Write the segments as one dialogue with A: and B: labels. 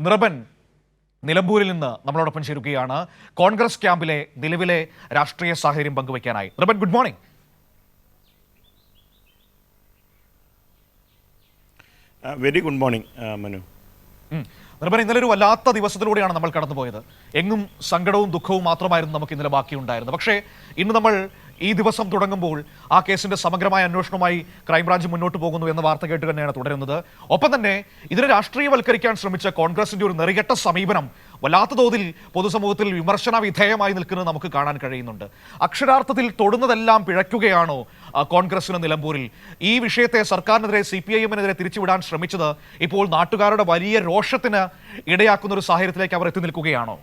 A: നൃപൻ നിലമ്പൂരിൽ നിന്ന് നമ്മളോടൊപ്പം ചേരുകയാണ്. കോൺഗ്രസ് ക്യാമ്പിലെ നിലവിലെ രാഷ്ട്രീയ സാഹചര്യം പങ്കുവയ്ക്കാനായി. Nripan, good morning.
B: Very good morning Manu.
A: Nripan, ഇന്നലെ ഒരു വല്ലാത്ത ദിവസത്തിലൂടെയാണ് നമ്മൾ കടന്നുപോയത്. എങ്ങും സങ്കടവും ദുഃഖവും മാത്രമായിരുന്നു നമുക്ക് ഇന്നലെ ബാക്കിയുണ്ടായിരുന്നത്. പക്ഷേ ഇന്ന് നമ്മൾ ഈ ദിവസം തുടങ്ങുമ്പോൾ ആ കേസിന്റെ സമഗ്രമായ അന്വേഷണവുമായി ക്രൈംബ്രാഞ്ച് മുന്നോട്ട് പോകുന്നു എന്ന വാർത്ത കേട്ട് തന്നെയാണ് തുടരുന്നത്. ഒപ്പം തന്നെ ഇതിനെ രാഷ്ട്രീയവൽക്കരിക്കാൻ ശ്രമിച്ച കോൺഗ്രസിന്റെ ഒരു നെറികെട്ട സമീപനം വല്ലാത്ത തോതിൽ പൊതുസമൂഹത്തിൽ വിമർശന വിധേയമായി നിൽക്കുന്നത് നമുക്ക് കാണാൻ കഴിയുന്നുണ്ട്. അക്ഷരാർത്ഥത്തിൽ തൊടുന്നതെല്ലാം പിഴയ്ക്കുകയാണോ കോൺഗ്രസിന് നിലമ്പൂരിൽ? ഈ വിഷയത്തെ സർക്കാരിനെതിരെ, CPIM-നെതിരെ തിരിച്ചുവിടാൻ ശ്രമിച്ചത് ഇപ്പോൾ നാട്ടുകാരുടെ വലിയ രോഷത്തിന് ഇടയാക്കുന്ന ഒരു സാഹചര്യത്തിലേക്ക് അവർ എത്തി നിൽക്കുകയാണോ?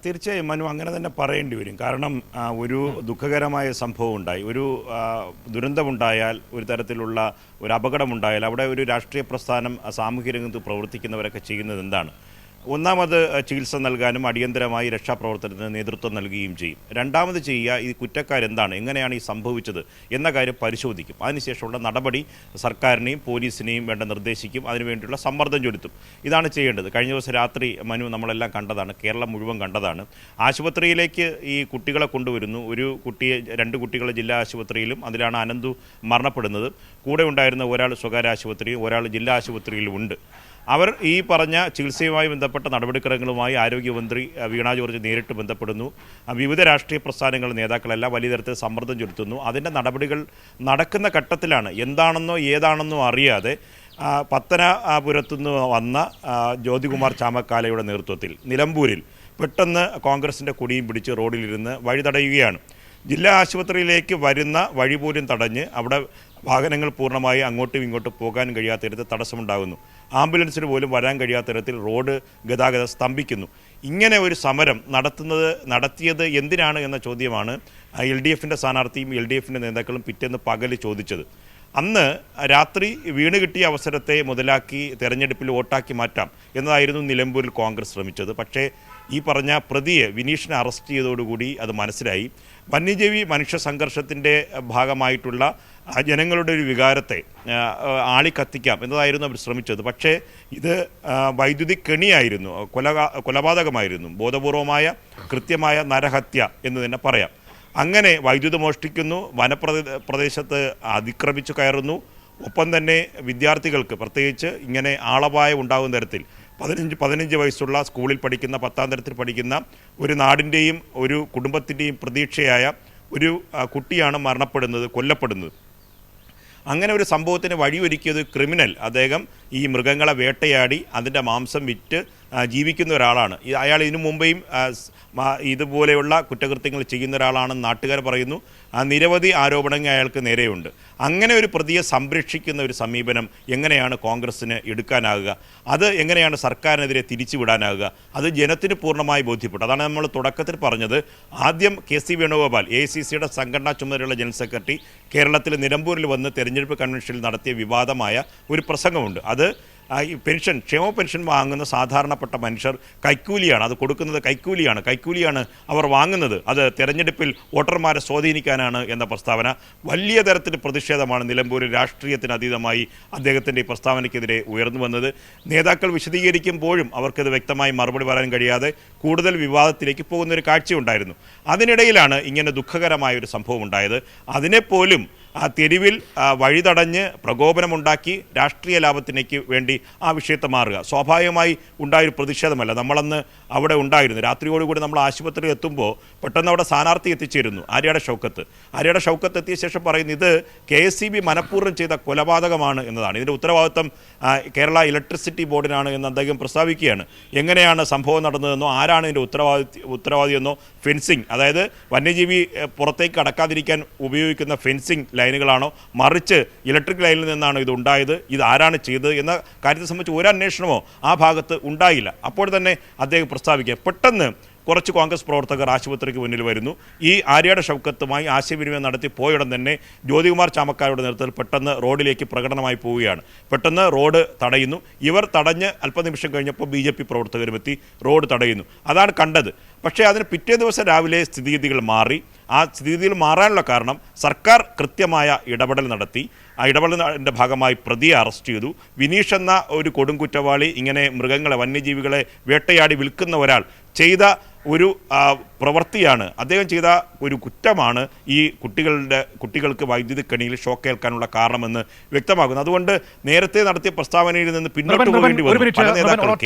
B: തീർച്ചയായും മനു, അങ്ങനെ തന്നെ പറയേണ്ടി വരും. കാരണം ഒരു ദുഃഖകരമായ സംഭവം ഉണ്ടായി, ഒരു ദുരന്തമുണ്ടായാൽ, ഒരു തരത്തിലുള്ള ഒരു അപകടമുണ്ടായാൽ അവിടെ ഒരു രാഷ്ട്രീയ പ്രസ്ഥാനം സാമൂഹ്യ രംഗത്ത് പ്രവർത്തിക്കുന്നവരൊക്കെ ചെയ്യുന്നത് എന്താണ്? ഒന്നാമത് ചികിത്സ നൽകാനും അടിയന്തരമായി രക്ഷാപ്രവർത്തനത്തിന് നേതൃത്വം നൽകുകയും ചെയ്യും. രണ്ടാമത് ചെയ്യുക, ഈ കുറ്റക്കാരെന്താണ്, എങ്ങനെയാണ് ഈ സംഭവിച്ചത് എന്ന കാര്യം പരിശോധിക്കും. അതിനുശേഷമുള്ള നടപടി സർക്കാരിനെയും പോലീസിനെയും വേണ്ട നിർദ്ദേശിക്കും, അതിനുവേണ്ടിയുള്ള സമ്മർദ്ദം ചെലുത്തും. ഇതാണ് ചെയ്യേണ്ടത്. കഴിഞ്ഞ ദിവസം രാത്രി മനു നമ്മളെല്ലാം കണ്ടതാണ്, കേരളം മുഴുവൻ കണ്ടതാണ്. ആശുപത്രിയിലേക്ക് ഈ കുട്ടികളെ കൊണ്ടുവരുന്നു. ഒരു കുട്ടിയെ, 2 കുട്ടികളെ ജില്ലാ ആശുപത്രിയിലും, അതിലാണ് അനന്തു മരണപ്പെടുന്നത്. കൂടെ ഉണ്ടായിരുന്ന ഒരാൾ സ്വകാര്യ ആശുപത്രിയും ഒരാൾ ജില്ലാ ആശുപത്രിയിലും ഉണ്ട്. അവർ ഈ പറഞ്ഞ ചികിത്സയുമായി ബന്ധപ്പെട്ട നടപടിക്രമങ്ങളുമായി ആരോഗ്യമന്ത്രി വീണ ജോർജ് നേരിട്ട് ബന്ധപ്പെടുന്നു. വിവിധ രാഷ്ട്രീയ പ്രസ്ഥാനങ്ങളുടെ നേതാക്കളെല്ലാം വലിയ തരത്തിൽ സമ്മർദ്ദം ചെലുത്തുന്നു. അതിൻ്റെ നടപടികൾ നടക്കുന്ന ഘട്ടത്തിലാണ് എന്താണെന്നോ ഏതാണെന്നോ അറിയാതെ പത്തനാപുരത്തുനിന്ന് വന്ന ജ്യോതികുമാർ ചാമക്കാലയുടെ നേതൃത്വത്തിൽ നിലമ്പൂരിൽ പെട്ടെന്ന് കോൺഗ്രസിൻ്റെ കൊടിയും പിടിച്ച് റോഡിലിരുന്ന് വഴി തടയുകയാണ്. ജില്ലാ ആശുപത്രിയിലേക്ക് വരുന്ന വഴി പോലും തടഞ്ഞ് അവിടെ വാഹനങ്ങൾ പൂർണ്ണമായി അങ്ങോട്ടും ഇങ്ങോട്ടും പോകാൻ കഴിയാത്ത തരത്തിൽ തടസ്സമുണ്ടാകുന്നു. ആംബുലൻസിന് പോലും വരാൻ കഴിയാത്ത തരത്തിൽ റോഡ് ഗതാഗതം സ്തംഭിക്കുന്നു. ഇങ്ങനെ ഒരു സമരം നടത്തിയത് എന്തിനാണ് എന്ന ചോദ്യമാണ് LDFിൻ്റെ സ്ഥാനാർത്ഥിയും LDFിൻ്റെ നേതാക്കളും പിറ്റേന്ന് പകൽ ചോദിച്ചത്. അന്ന് രാത്രി വീണ് കിട്ടിയ അവസരത്തെ മുതലാക്കി തെരഞ്ഞെടുപ്പിൽ വോട്ടാക്കി മാറ്റാം എന്നതായിരുന്നു നിലമ്പൂരിൽ കോൺഗ്രസ് ശ്രമിച്ചത്. പക്ഷേ ഈ പറഞ്ഞ പ്രതിയെ, വിനീഷിനെ അറസ്റ്റ് ചെയ്തതോടുകൂടി അത് മനസ്സിലായി. വന്യജീവി മനുഷ്യ സംഘർഷത്തിൻ്റെ ഭാഗമായിട്ടുള്ള ജനങ്ങളുടെ ഒരു വികാരത്തെ ആളിക്കത്തിക്കാം എന്നതായിരുന്നു അവർ ശ്രമിച്ചത്. പക്ഷേ ഇത് വൈദ്യുതി കെണിയായിരുന്നു, കൊലപാതകമായിരുന്നു, ബോധപൂർവമായ കൃത്യമായ നരഹത്യ എന്ന് തന്നെ പറയാം. അങ്ങനെ വൈദ്യുതി മോഷ്ടിക്കുന്നു, വനപ്രദേശത്ത് അതിക്രമിച്ചു കയറുന്നു. ഒപ്പം തന്നെ വിദ്യാർത്ഥികൾക്ക്, പ്രത്യേകിച്ച് ഇങ്ങനെ ആളപായം ഉണ്ടാകുന്ന തരത്തിൽ 15 വയസ്സുള്ള സ്കൂളിൽ പഠിക്കുന്ന, 10ാം തരത്തിൽ പഠിക്കുന്ന ഒരു നാടിൻ്റെയും ഒരു കുടുംബത്തിൻ്റെയും പ്രതീക്ഷയായ ഒരു കുട്ടിയാണ് കൊല്ലപ്പെടുന്നത്. അങ്ങനെ ഒരു സംഭവത്തിന് വഴിയൊരുക്കിയത് ക്രിമിനൽ. അദ്ദേഹം ഈ മൃഗങ്ങളെ വേട്ടയാടി അതിൻ്റെ മാംസം വിറ്റ് ജീവിക്കുന്ന ഒരാളാണ്. അയാൾ ഇതിനു മുമ്പേയും ഇതുപോലെയുള്ള കുറ്റകൃത്യങ്ങൾ ചെയ്യുന്ന ഒരാളാണെന്ന് നാട്ടുകാർ പറയുന്നു. നിരവധി ആരോപണങ്ങൾ അയാൾക്ക് നേരെയുണ്ട്. അങ്ങനെ ഒരു പ്രതിയെ സംരക്ഷിക്കുന്ന ഒരു സമീപനം എങ്ങനെയാണ് കോൺഗ്രസ്സിന് എടുക്കാനാകുക? അത് എങ്ങനെയാണ് സർക്കാരിനെതിരെ തിരിച്ചുവിടാനാകുക? അത് ജനത്തിന് പൂർണ്ണമായി ബോധ്യപ്പെട്ടു. അതാണ് നമ്മൾ തുടക്കത്തിൽ പറഞ്ഞത്. ആദ്യം KC വേണുഗോപാൽ, AICCയുടെ സംഘടനാ ചുമതലയുള്ള ജനറൽ സെക്രട്ടറി, കേരളത്തിൽ നിലമ്പൂരിൽ വന്ന് തെരഞ്ഞെടുപ്പ് കൺവെൻഷനിൽ നടത്തിയ വിവാദമായ ഒരു പ്രസംഗമുണ്ട്. അത് ഈ ക്ഷേമ പെൻഷൻ വാങ്ങുന്ന സാധാരണപ്പെട്ട മനുഷ്യർ കൈക്കൂലിയാണ്, അത് കൊടുക്കുന്നത് കൈക്കൂലിയാണ് അവർ വാങ്ങുന്നത്, അത് തെരഞ്ഞെടുപ്പിൽ വോട്ടർമാരെ സ്വാധീനിക്കാനാണ് എന്ന പ്രസ്താവന. വലിയ തരത്തിൽ പ്രതിഷേധമാണ് നിലമ്പൂരിൽ രാഷ്ട്രീയത്തിന് അതീതമായി അദ്ദേഹത്തിൻ്റെ ഈ പ്രസ്താവനയ്ക്കെതിരെ ഉയർന്നു വന്നത്. നേതാക്കൾ വിശദീകരിക്കുമ്പോഴും അവർക്കത് വ്യക്തമായി മറുപടി പറയാൻ കഴിയാതെ കൂടുതൽ വിവാദത്തിലേക്ക് പോകുന്നൊരു കാഴ്ചയുണ്ടായിരുന്നു. അതിനിടയിലാണ് ഇങ്ങനെ ദുഃഖകരമായ ഒരു സംഭവം ഉണ്ടായത്. അതിനെപ്പോലും തെരുവിൽ വഴിതടഞ്ഞ് പ്രകോപനമുണ്ടാക്കി രാഷ്ട്രീയ ലാഭത്തിനേക്ക് വേണ്ടി ആ വിഷയത്തെ മാറുക സ്വാഭാവികമായി ഉണ്ടായൊരു പ്രതിഷേധമല്ല. നമ്മളന്ന് അവിടെ ഉണ്ടായിരുന്നു. രാത്രിയോടുകൂടി നമ്മൾ ആശുപത്രിയിൽ എത്തുമ്പോൾ പെട്ടെന്ന് അവിടെ സ്ഥാനാർത്ഥി എത്തിച്ചേരുന്നു, ആര്യാട ഷൗക്കത്ത് എത്തിയ ശേഷം പറയുന്നു ഇത് KSEB മനഃപൂർവ്വം ചെയ്ത കൊലപാതകമാണ് എന്നതാണ്. ഇതിൻ്റെ ഉത്തരവാദിത്വം കേരള ഇലക്ട്രിസിറ്റി ബോർഡിനാണ് എന്ന് അദ്ദേഹം പ്രസ്താവിക്കുകയാണ്. എങ്ങനെയാണ് സംഭവം നടന്നതെന്നോ ആരാണ് ഇതിൻ്റെ ഉത്തരവാദിയെന്നോ ഫെൻസിങ്, അതായത് വന്യജീവി പുറത്തേക്ക് കടക്കാതിരിക്കാൻ ഉപയോഗിക്കുന്ന ഫെൻസിങ് ലൈനുകളാണോ, മറിച്ച് ഇലക്ട്രിക് ലൈനിൽ നിന്നാണോ ഇത് ഉണ്ടായത്, ഇത് ആരാണ് ചെയ്തത് എന്ന കാര്യത്തെ സംബന്ധിച്ച് ഒരു അന്വേഷണമോ ആ ഭാഗത്ത് ഉണ്ടായില്ല. അപ്പോൾ തന്നെ അദ്ദേഹം പ്രസ്താവിക്കുക, പെട്ടെന്ന് കുറച്ച് കോൺഗ്രസ് പ്രവർത്തകർ ആശുപത്രിക്ക് മുന്നിൽ വരുന്നു. ഈ ആര്യാട ഷൗക്കത്തുമായി ആശയവിനിമയം നടത്തി പോയയുടൻ തന്നെ ജ്യോതികുമാർ ചാമക്കാരുടെ നേതൃത്വത്തിൽ പെട്ടെന്ന് റോഡിലേക്ക് പ്രകടനമായി പോവുകയാണ്. പെട്ടെന്ന് റോഡ് തടയുന്നു. ഇവർ തടഞ്ഞ് അല്പനിമിഷം കഴിഞ്ഞപ്പോൾ BJP പ്രവർത്തകരും എത്തി റോഡ് തടയുന്നു. അതാണ് കണ്ടത്. പക്ഷേ അതിന് പിറ്റേ ദിവസം രാവിലെ സ്ഥിതിഗതികൾ മാറി. ആ സ്ഥിതിയിൽ മാറാനുള്ള കാരണം സർക്കാർ കൃത്യമായ ഇടപെടൽ നടത്തി. ആ ഇടപെടലിൻ്റെ ഭാഗമായി പ്രതിയെ അറസ്റ്റ് ചെയ്തു. വിനീഷ് എന്ന ഒരു കൊടുംകുറ്റവാളി, ഇങ്ങനെ മൃഗങ്ങളെ, വന്യജീവികളെ വേട്ടയാടി വിൽക്കുന്ന ഒരാൾ ചെയ്ത ഒരു പ്രവൃത്തിയാണ്, അദ്ദേഹം ചെയ്ത ഒരു കുറ്റമാണ് ഈ കുട്ടികൾക്ക് വൈദ്യുതി കെണിയിൽ ഷോക്കേൽക്കാനുള്ള കാരണമെന്ന് വ്യക്തമാകുന്നു. അതുകൊണ്ട് നേരത്തെ നടത്തിയ പ്രസ്താവനയിൽ നിന്ന് പിന്നോട്ട് പോകേണ്ടി വന്നു. പല നേതാക്കളും